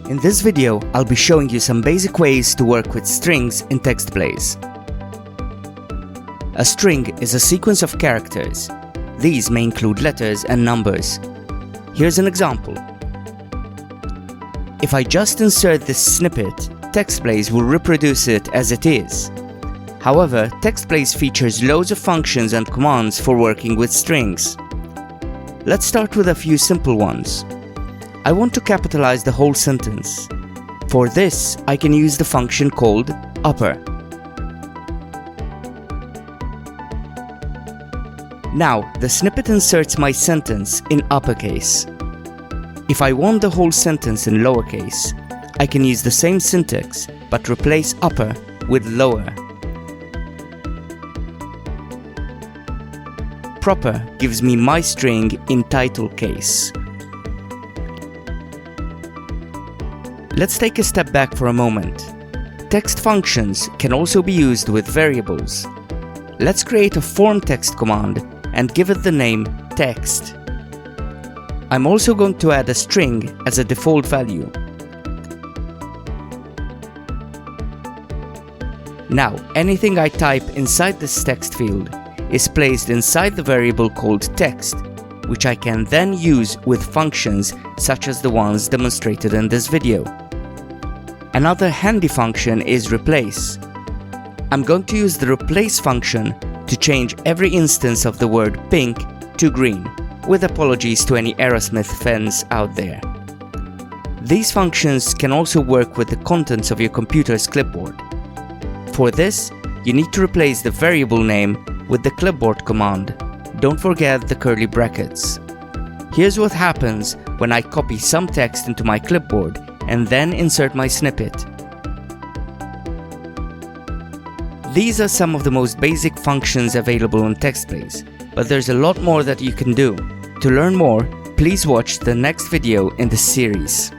In this video, I'll be showing you some basic ways to work with strings in text plays. A string is a sequence of characters. These may include letters and numbers. Here's an example. If I just insert this snippet, text plays will reproduce it as it is. However, text plays features loads of functions and commands for working with strings. Let's start with a few simple ones. I want to capitalize the whole sentence. For this, I can use the function called upper. Now, the snippet inserts my sentence in uppercase. If I want the whole sentence in lowercase, I can use the same syntax but replace upper with lower. Proper gives me my string in title case. Let's take a step back for a moment. Text functions can also be used with variables. Let's create a form text command and give it the name text. I'm also going to add a string as a default value. Now, anything I type inside this text field is placed inside the variable called text, which I can then use with functions such as the ones demonstrated in this video. Another handy function is replace. I'm going to use the replace function to change every instance of the word pink to green, with apologies to any Aerosmith fans out there. These functions can also work with the contents of your computer's clipboard. For this, you need to replace the variable name with the clipboard command. Don't forget the curly brackets. Here's what happens when I copy some text into my clipboard and then insert my snippet. These are some of the most basic functions available in text plays, but there's a lot more that you can do. To learn more, please watch the next video in this series.